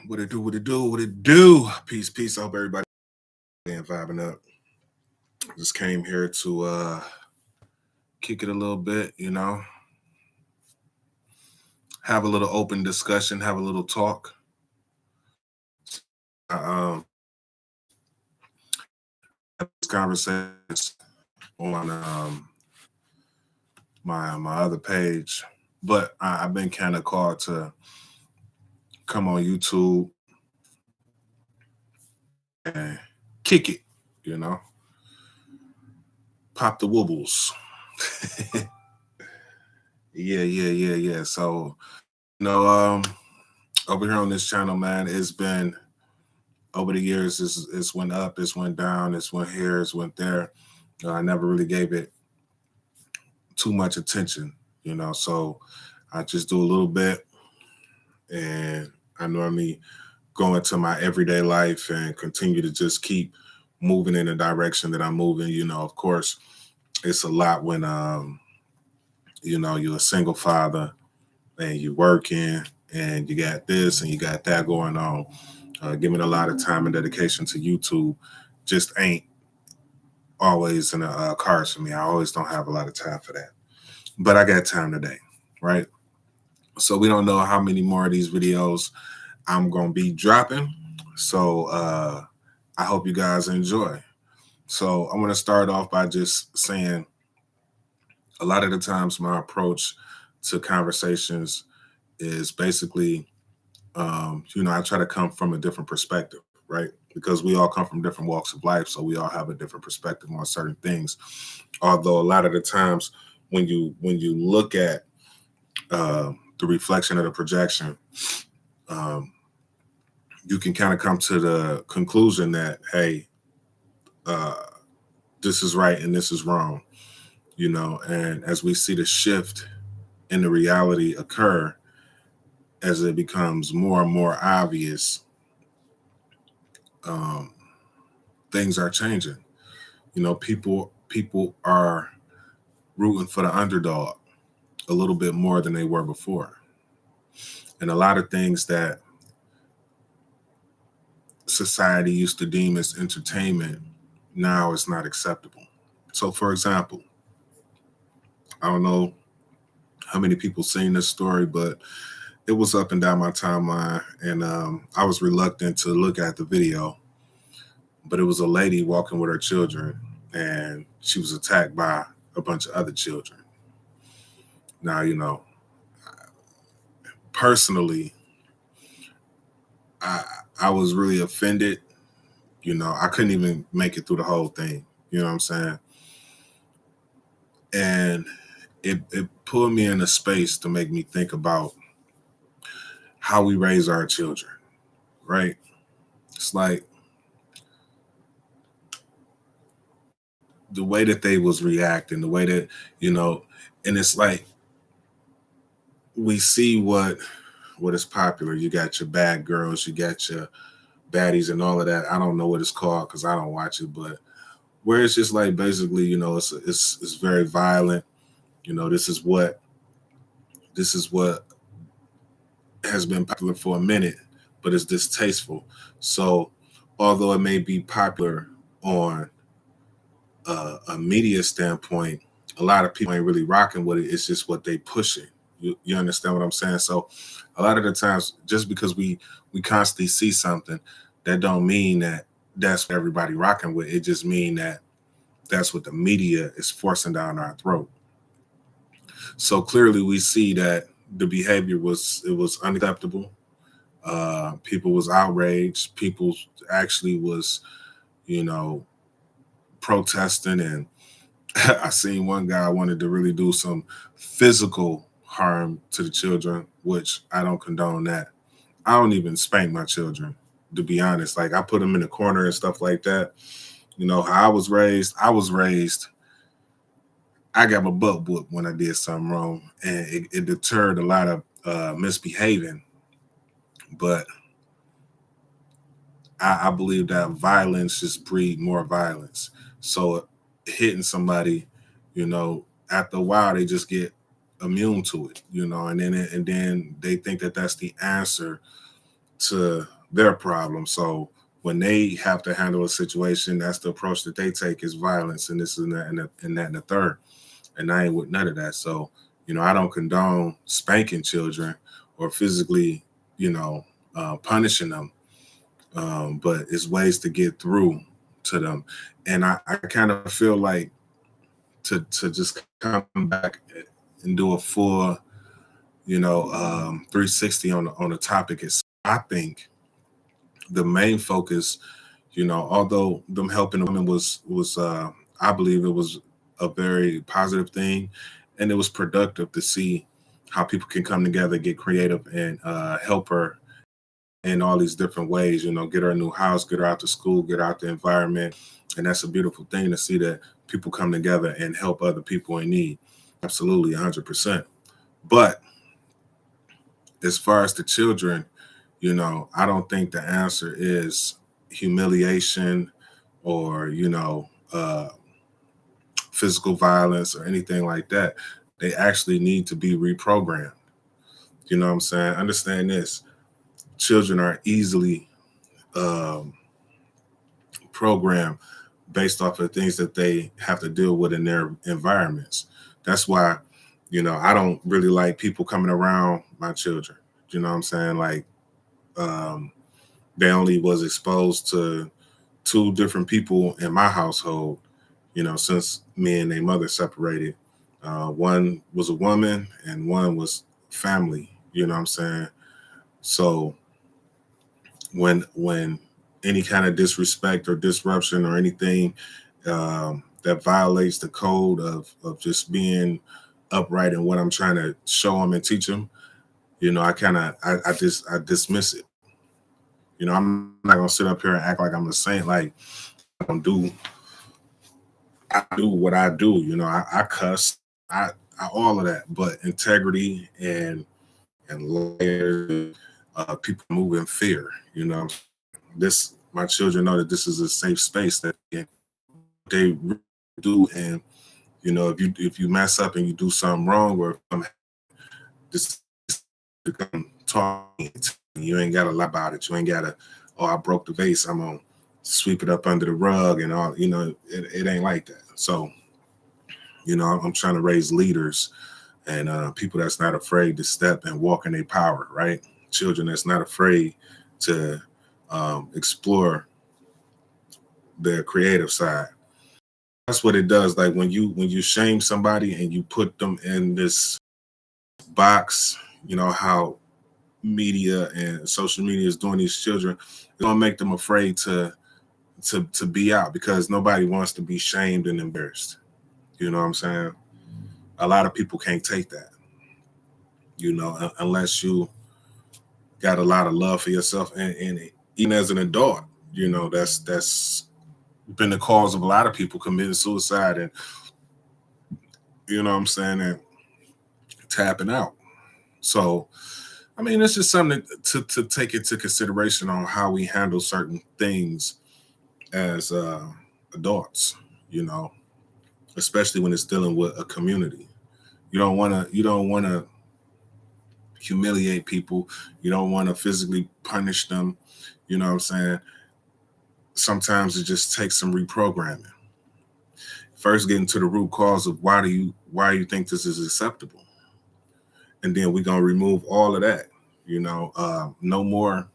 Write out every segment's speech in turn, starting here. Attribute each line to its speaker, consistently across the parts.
Speaker 1: What it do, what it do, what it do. Peace, peace. I hope everybody and vibing up. Just came here to kick it a little bit, have a little open discussion, have a little talk. This conversation on my other page, but I've been kind of called to come on YouTube and kick it, you know, pop the wobbles. Yeah. So, you know, over here on this channel, man, it's been over the years. It's went up, it's went down, it's went here, it's went there. I never really gave it too much attention, So I just do a little bit, and I normally go into my everyday life and continue to just keep moving in the direction that I'm moving. Of course, it's a lot when you're a single father and you're working and you got this and you got that going on. Giving a lot of time and dedication to YouTube just ain't always in the cards for me. I always don't have a lot of time for that, but I got time today, right? So we don't know how many more of these videos I'm gonna be dropping. So I hope you guys enjoy. So I'm gonna start off by just saying a lot of the times my approach to conversations is basically, I try to come from a different perspective, right? Because we all come from different walks of life, so we all have a different perspective on certain things. Although a lot of the times when you look at the reflection of the projection, you can kind of come to the conclusion that, hey, this is right and this is wrong, and as we see the shift in the reality occur, as it becomes more and more obvious, things are changing. People are rooting for the underdog a little bit more than they were before. And a lot of things that society used to deem as entertainment now is not acceptable. So, for example, I don't know how many people seen this story, but it was up and down my timeline, and I was reluctant to look at the video. But it was a lady walking with her children, and she was attacked by a bunch of other children. Now, personally, I was really offended. I couldn't even make it through the whole thing. You know what I'm saying? And it put me in a space to make me think about how we raise our children, right? It's like the way that they was reacting, the way that, and it's like we see what is popular. You got your bad girls, you got your baddies and all of that. I don't know what it's called because I don't watch it, but where it's just like basically, it's very violent. This is what has been popular for a minute, but it's distasteful. So although it may be popular on a media standpoint, a lot of people ain't really rocking with it. It's just what they pushing. You understand what I'm saying? So a lot of the times, just because we constantly see something, that don't mean that that's what everybody rocking with. It just mean that that's what the media is forcing down our throat. So clearly we see that the behavior was unacceptable. People was outraged. People actually was, you know, protesting, and I seen one guy wanted to really do some physical harm to the children, which I don't condone that. I don't even spank my children, to be honest. Like I put them in the corner and stuff like that. How I was raised, I got my butt whooped when I did something wrong, and it deterred a lot of misbehaving. But I believe that violence just breed more violence. So hitting somebody, after a while they just get immune to it, and then they think that that's the answer to their problem. So when they have to handle a situation, that's the approach that they take is violence and this and that and the third. And I ain't with none of that. So, I don't condone spanking children or physically, punishing them. But it's ways to get through to them. And I kind of feel like to just come back and do a full, 360 on the topic is, I think the main focus, although them helping the women was I believe it was a very positive thing, and it was productive to see how people can come together, get creative, and help her in all these different ways. Get her a new house, get her out to school, get her out the environment, and that's a beautiful thing to see that people come together and help other people in need. Absolutely, 100%. But as far as the children, I don't think the answer is humiliation or, physical violence or anything like that. They actually need to be reprogrammed. You know what I'm saying? Understand this. Children are easily programmed based off of things that they have to deal with in their environments. That's why, I don't really like people coming around my children. You know what I'm saying? Like, they only was exposed to 2 different people in my household, since me and their mother separated. One was a woman and one was family, you know what I'm saying? So when any kind of disrespect or disruption or anything that violates the code of just being upright in what I'm trying to show them and teach them, I dismiss it. I'm not gonna sit up here and act like I'm a saint. Like I do what I do. I cuss, I all of that, but integrity and layers, people move in fear. This my children know that this is a safe space that they really do, and if you mess up and you do something wrong or this become talking, you ain't gotta lie about it. You ain't gotta, oh, I broke the vase, I'm gonna sweep it up under the rug and all. It ain't like that. So I'm trying to raise leaders and people that's not afraid to step and walk in their power, right? Children that's not afraid to explore their creative side. That's what it does. Like when you shame somebody and you put them in this box, how media and social media is doing these children, it's gonna make them afraid to be out because nobody wants to be shamed and embarrassed. You know what I'm saying? A lot of people can't take that, unless you got a lot of love for yourself. And even as an adult, that's been the cause of a lot of people committing suicide and, what I'm saying, and tapping out. So, I mean, it's just something to take into consideration on how we handle certain things as adults, especially when it's dealing with a community. You don't want to humiliate people. You don't want to physically punish them. You know what I'm saying? Sometimes it just takes some reprogramming. First, get into the root cause of why you think this is acceptable, and then we're gonna remove all of that. No more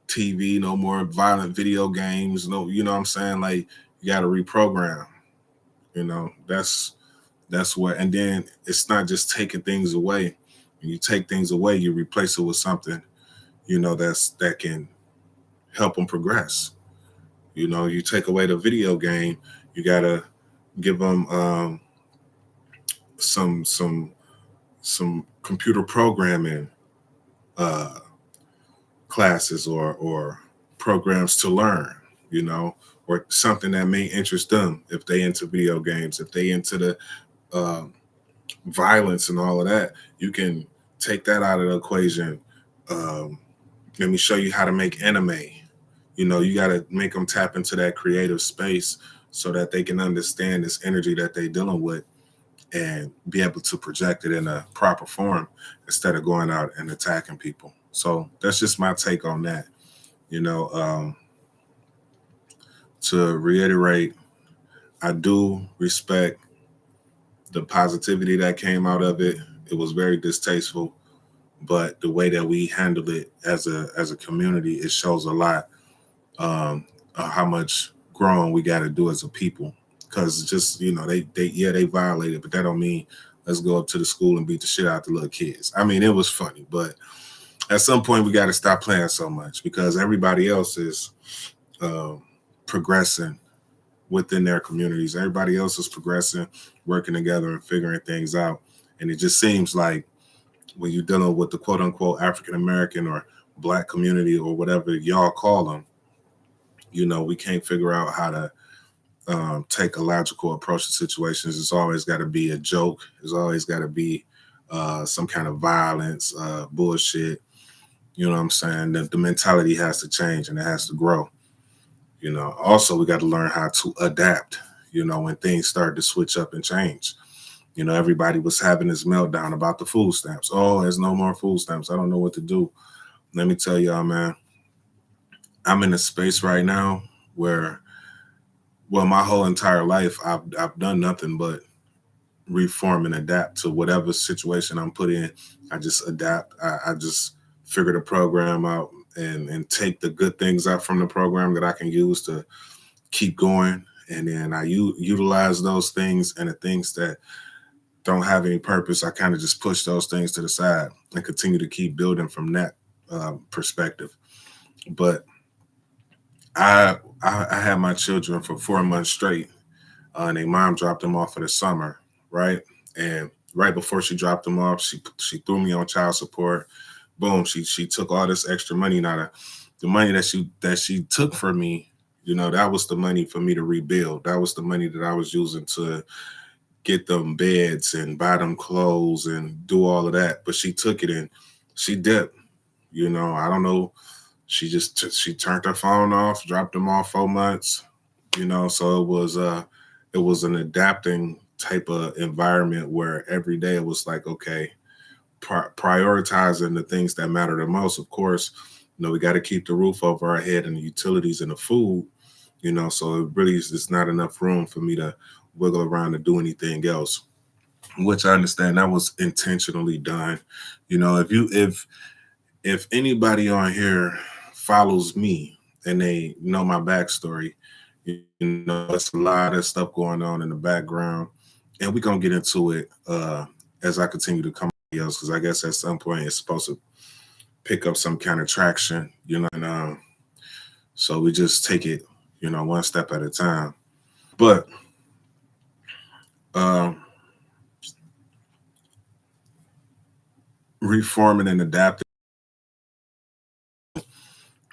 Speaker 1: TV, no more violent video games. No, you know what I'm saying? Like you got to reprogram. That's what. And then it's not just taking things away. When you take things away, you replace it with something, that can help them progress. You take away the video game, you gotta give them some computer programming classes or programs to learn, or something that may interest them if they into video games, if they into the violence and all of that. You can take that out of the equation. Let me show you how to make anime. You got to make them tap into that creative space so that they can understand this energy that they're dealing with and be able to project it in a proper form instead of going out and attacking people. So that's just my take on that. You know, to reiterate, I do respect the positivity that came out of it. It was very distasteful, but the way that we handled it as a community, it shows a lot, how much growing we got to do as a people. Because just they violated, but that don't mean let's go up to the school and beat the shit out the little kids. I mean, it was funny, but at some point we got to stop playing so much because everybody else is progressing within their communities. Everybody else is progressing, working together, and figuring things out. And it just seems like when you're dealing with the quote unquote African American or Black community or whatever y'all call them, we can't figure out how to take a logical approach to situations. It's always got to be a joke. It's always got to be some kind of violence, bullshit. You know what I'm saying? The mentality has to change and it has to grow. Also, we got to learn how to adapt, when things start to switch up and change. Everybody was having this meltdown about the food stamps. Oh, there's no more food stamps. I don't know what to do. Let me tell y'all, man, I'm in a space right now where, well, my whole entire life, I've done nothing but reform and adapt to whatever situation I'm put in. I just adapt. I just figure the program out and take the good things out from the program that I can use to keep going. And then I utilize those things, and the things that don't have any purpose, I kind of just push those things to the side and continue to keep building from that perspective. But I had my children for 4 months straight. And their mom dropped them off for the summer, right? And right before she dropped them off, she threw me on child support. Boom, she took all this extra money. Now the money that she took from me, that was the money for me to rebuild. That was the money that I was using to get them beds and buy them clothes and do all of that. But she took it and she dipped. I don't know. She turned her phone off, dropped them off 4 months. So it was an adapting type of environment where every day it was like, okay, prioritizing the things that matter the most. Of course, we got to keep the roof over our head and the utilities and the food, so it really is not enough room for me to wiggle around to do anything else, which I understand that was intentionally done. If anybody on here follows me and they know my backstory, it's a lot of stuff going on in the background, and we're gonna get into it as I continue to come else, because I guess at some point it's supposed to pick up some kind of traction, and so we just take it, one step at a time. But reforming and adapting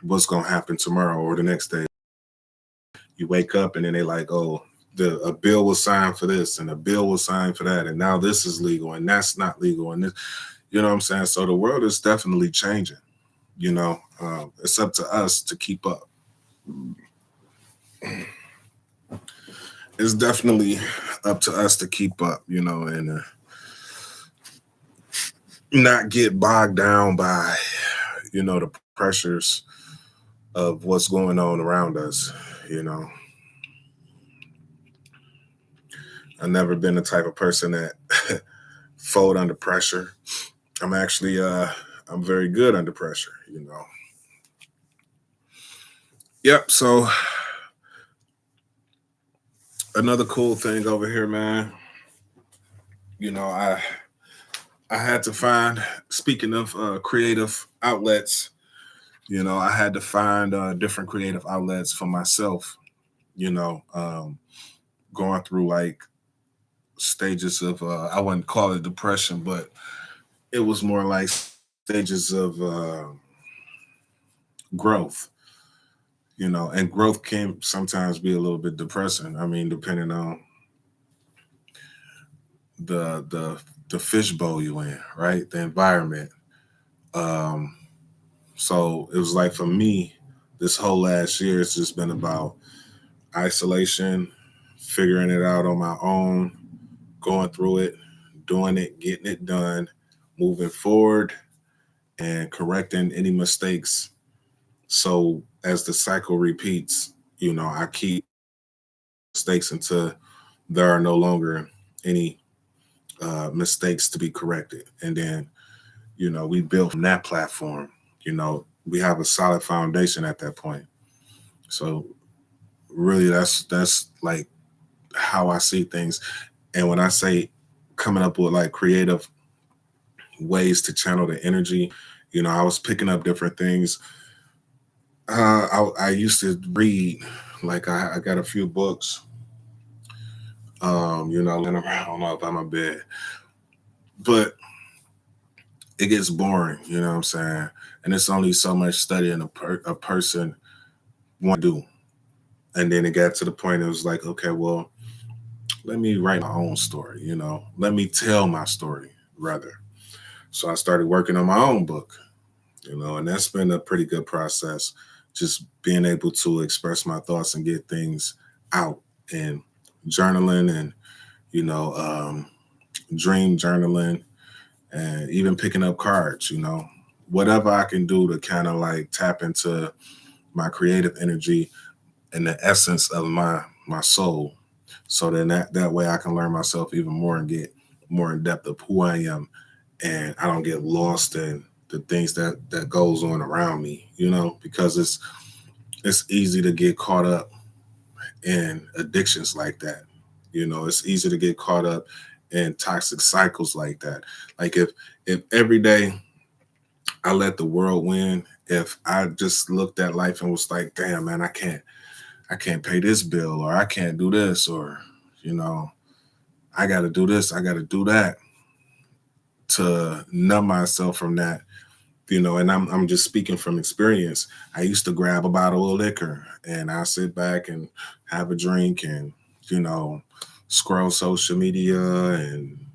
Speaker 1: what's gonna happen tomorrow or the next day. You wake up and then they like, oh, a bill was signed for this and a bill was signed for that, and now this is legal and that's not legal, and this, what I'm saying? So the world is definitely changing. It's up to us to keep up. It's definitely up to us to keep up, and not get bogged down by, the pressures of what's going on around us. I've never been the type of person that fold under pressure. I'm actually, I'm very good under pressure, Yep. So another cool thing over here, man. I had to find, speaking of creative outlets, I had to find different creative outlets for myself, going through like stages of, I wouldn't call it depression, but it was more like stages of growth, and growth can sometimes be a little bit depressing. I mean, depending on the fishbowl you in, right? The environment. So it was like for me, this whole last year, it's just been about isolation, figuring it out on my own, going through it, doing it, getting it done, moving forward, and correcting any mistakes. So as the cycle repeats, I keep mistakes until there are no longer any mistakes to be corrected. And then, we build from that platform. We have a solid foundation at that point. So really, that's like how I see things. And when I say coming up with like creative ways to channel the energy, I was picking up different things. I used to read, like I got a few books, laying around up on my bed, but it gets boring, you know what I'm saying? And it's only so much studying a person want to do. And then it got to the point it was like, okay, well, let me write my own story, let me tell my story rather. So I started working on my own book, and that's been a pretty good process. Just being able to express my thoughts and get things out, and journaling, and, dream journaling, and even picking up cards, whatever I can do to kind of like tap into my creative energy and the essence of my soul. So then that way I can learn myself even more and get more in depth of who I am, and I don't get lost in the things that goes on around me, because it's easy to get caught up in addictions like that. It's easy to get caught up in toxic cycles like that. Like if every day I let the world win, if I just looked at life and was like, damn man, I can't pay this bill, or I can't do this, or you know, I got to do this, I got to do that, to numb myself from that. And I'm just speaking from experience. I used to grab a bottle of liquor and I sit back and have a drink and, you know, scroll social media and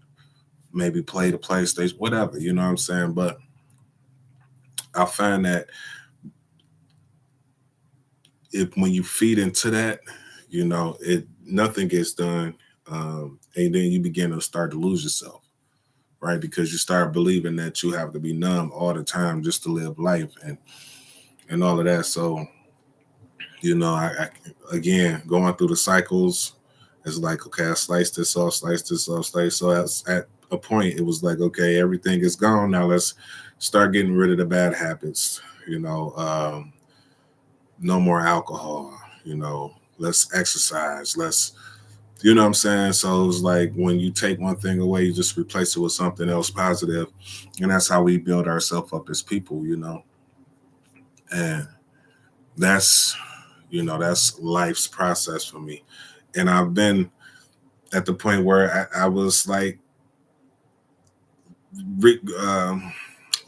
Speaker 1: maybe play the PlayStation, whatever, you know what I'm saying? But I find that if when you feed into that, it nothing gets done. And then you begin to start to lose yourself, right? Because you start believing that you have to be numb all the time just to live life and all of that. So, I again going through the cycles, it's like, okay, I sliced this off, slice this off, slice. So at a point, it was like, okay, everything is gone. Now let's start getting rid of the bad habits. No more alcohol. Let's exercise. Let's, what I'm saying? So it's like when you take one thing away, you just replace it with something else positive, and that's how we build ourselves up as people. And that's that's life's process for me. And I've been at the point where I was like, I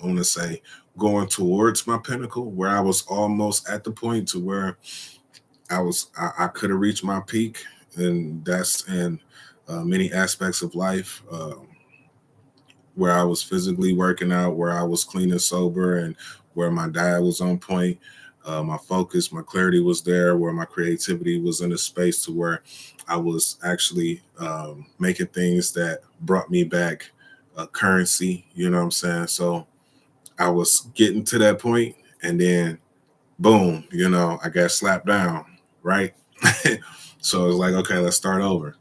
Speaker 1: want to say, going towards my pinnacle, where I was almost at the point to where I could have reached my peak, and that's in many aspects of life. Where I was physically working out, where I was clean and sober, and where my diet was on point. My focus, my clarity was there, where my creativity was in a space to where I was actually making things that brought me back currency, you know what I'm saying? So I was getting to that point, and then boom, I got slapped down, right? So it's like, okay, let's start over.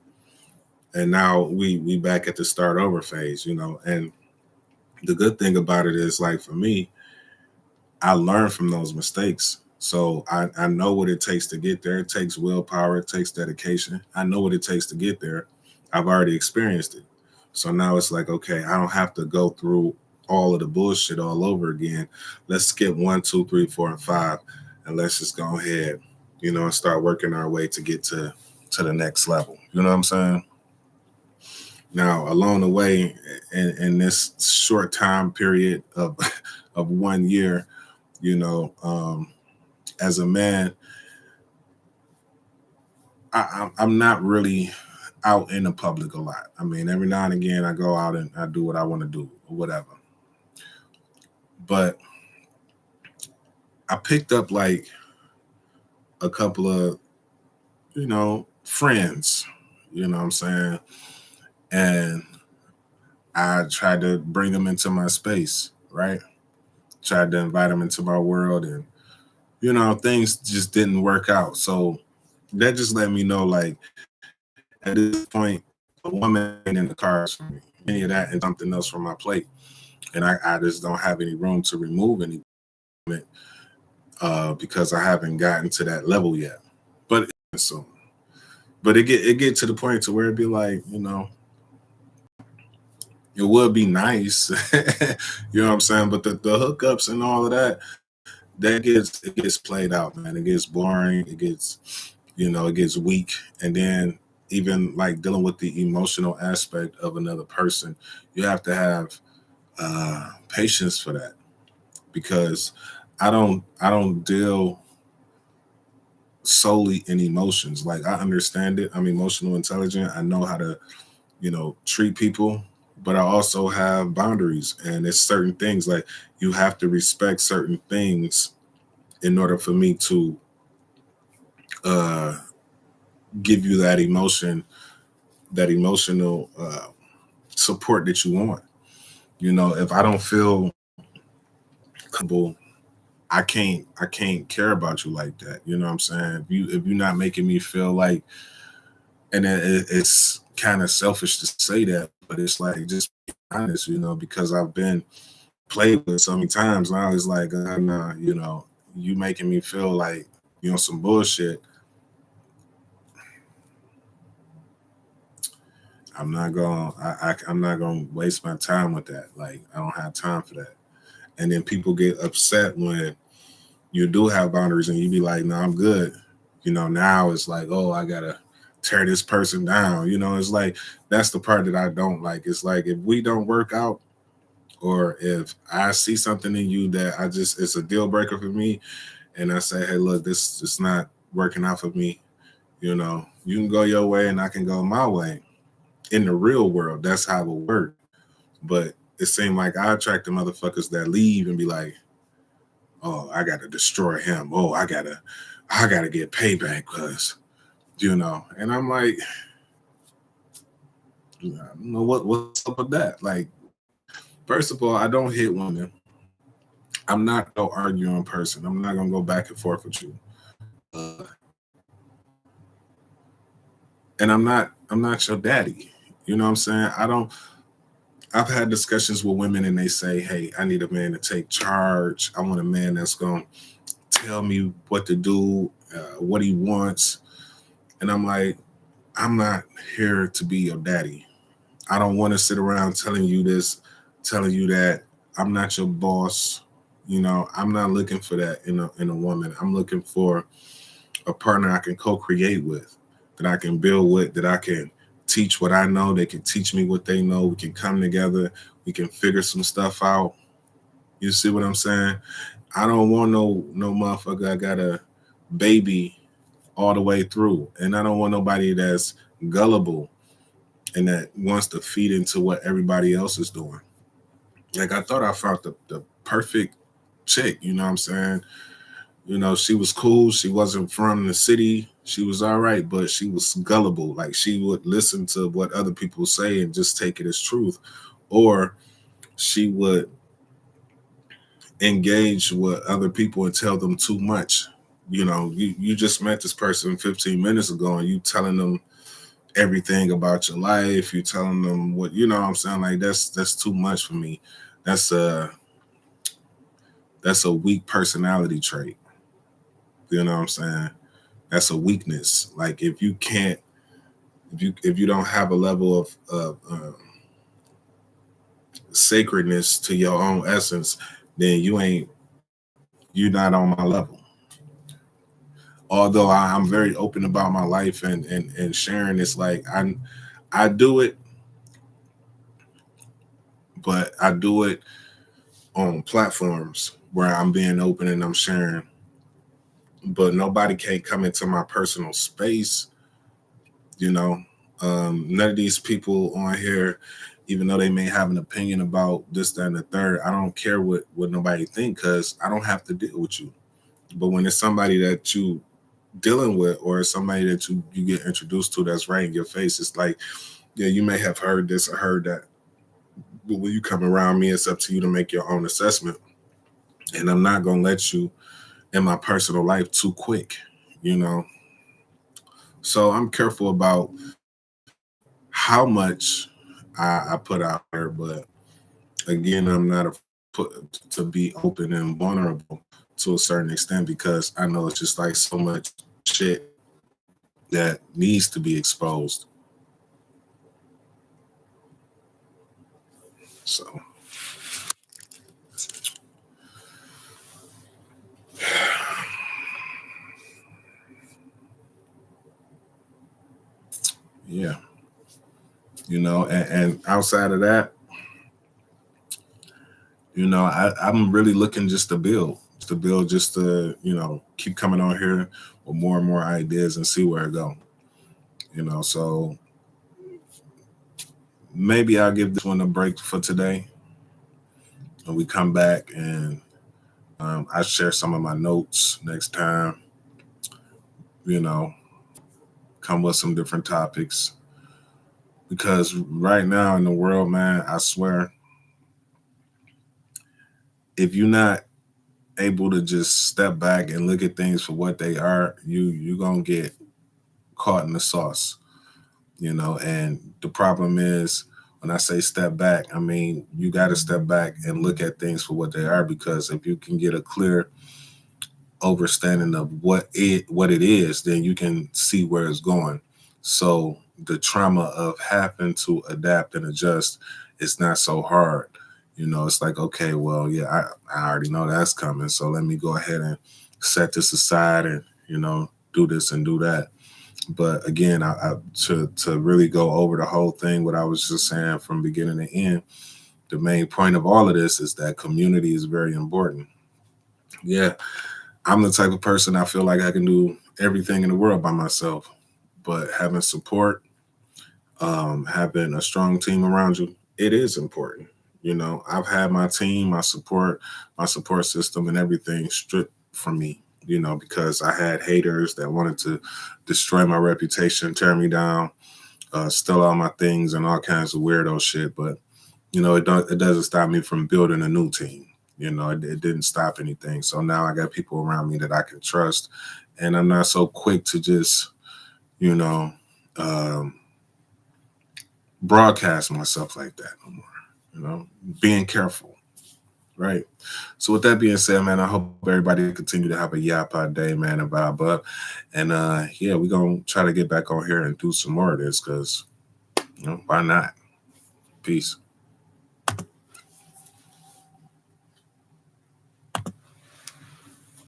Speaker 1: And now we back at the start over phase, and the good thing about it is, like, for me, I learned from those mistakes. So I know what it takes to get there. It takes willpower, it takes dedication. I know what it takes to get there. I've already experienced it. So now it's like, okay, I don't have to go through all of the bullshit all over again. Let's skip 1, 2, 3, 4, and 5, and let's just go ahead, and start working our way to get to the next level. You know what I'm saying? Now, along the way, in this short time period of of 1 year, as a man, I'm not really out in the public a lot. I mean, every now and again, I go out and I do what I want to do or whatever. But I picked up like a couple of, friends, you know what I'm saying? and I tried to bring them into my space, right? Tried to invite them into my world, and things just didn't work out. So that just let me know, like, at this point, a woman ain't in the cards for me. Any of that and something else from my plate, and I just don't have any room to remove any because I haven't gotten to that level yet. But so, but it get to the point to where it'd be like, it would be nice, you know what I'm saying. But the hookups and all of that, it gets played out, man. It gets boring. It gets weak, and then even like dealing with the emotional aspect of another person, you have to have patience for that, because I don't deal solely in emotions. Like, I understand it. I'm emotional intelligent. I know how to, treat people, but I also have boundaries, and it's certain things like you have to respect certain things in order for me to uh give you that emotional support that you want. If I don't feel comfortable, I can't care about you like that. You know what I'm saying? If you're not making me feel like, and it's kind of selfish to say that, but it's like, just be honest, because I've been played with so many times now. It's like, nah, you making me feel like some bullshit. I'm not gonna waste my time with that. Like, I don't have time for that. And then people get upset when you do have boundaries and you be like, no, I'm good. Now it's like, oh, I gotta tear this person down. It's like, that's the part that I don't like. It's like, if we don't work out, or if I see something in you that it's a deal breaker for me, and I say, hey, look, this is not working out for me. You can go your way and I can go my way. In the real world, that's how it will work. But it seemed like I attract the motherfuckers that leave and be like, oh, I gotta destroy him. Oh, I gotta get payback, because, and I'm like, I don't know what's up with that. Like, first of all, I don't hit women. I'm not no arguing person. I'm not gonna go back and forth with you. Uh, and I'm not your daddy. You know what I'm saying? I've had discussions with women and they say, hey, I need a man to take charge. I want a man that's going to tell me what to do, what he wants. And I'm like, I'm not here to be your daddy. I don't want to sit around telling you this, telling you that. I'm not your boss. I'm not looking for that in a woman. I'm looking for a partner I can co-create with, that I can build with, that I can teach what I know. They can teach me what they know. We can come together. We can figure some stuff out. You see what I'm saying? I don't want no motherfucker I got a baby all the way through. And I don't want nobody that's gullible and that wants to feed into what everybody else is doing. Like, I thought I found the perfect chick, you know what I'm saying? She was cool. She wasn't from the city. She was all right, but she was gullible. Like, she would listen to what other people say and just take it as truth. Or she would engage with other people and tell them too much. You just met this person 15 minutes ago and you telling them everything about your life. You telling them what, what I'm saying? Like, that's too much for me. That's a weak personality trait. You know what I'm saying? That's a weakness. Like, if you don't have a level of sacredness to your own essence, then you're not on my level. Although I'm very open about my life and sharing this, like, I do it, but I do it on platforms where I'm being open and I'm sharing. But nobody can come into my personal space. you know None of these people on here, even though they may have an opinion about this, that, and the third, I don't care what nobody think, because I don't have to deal with you. But when it's somebody that you dealing with, or somebody that you get introduced to that's right in your face, it's like Yeah, you may have heard this or heard that, but when you come around me, it's up to you to make your own assessment. And I'm not gonna let you in my personal life too quick, you know. So I'm careful about how much I put out there, but again, I'm not a put to be open and vulnerable to a certain extent because I know it's just like so much shit that needs to be exposed. So yeah, and outside of that, I'm really looking just to build, just to keep coming on here with more and more ideas and see where it go. So maybe I'll give this one a break for today, and we come back and I share some of my notes next time. You know, come with some different topics because right now in the world, man, I swear, if you're not able to just step back and look at things for what they are, you gonna get caught in the sauce. And the problem is when I say step back, I mean you got to step back and look at things for what they are, because if you can get a clear understanding of what it is, then you can see where it's going. So the trauma of having to adapt and adjust is not so hard. It's like, okay, well, yeah, I already know that's coming, so let me go ahead and set this aside and do this and do that. But again, to really go over the whole thing, what I was just saying from beginning to end, the main point of all of this is that community is very important. Yeah, I'm the type of person, I feel like I can do everything in the world by myself, but having support, having a strong team around you, it is important. I've had my team, my support system, and everything stripped from me. Because I had haters that wanted to destroy my reputation, tear me down, steal all my things, and all kinds of weirdo shit. But it doesn't stop me from building a new team. It didn't stop anything. So now I got people around me that I can trust, and I'm not so quick to just, you know, um, broadcast myself like that no more. Being careful, right? So with that being said, man, I hope everybody continue to have a yapa day, man, and vibe up. And yeah, we're gonna try to get back on here and do some more of this because why not? Peace.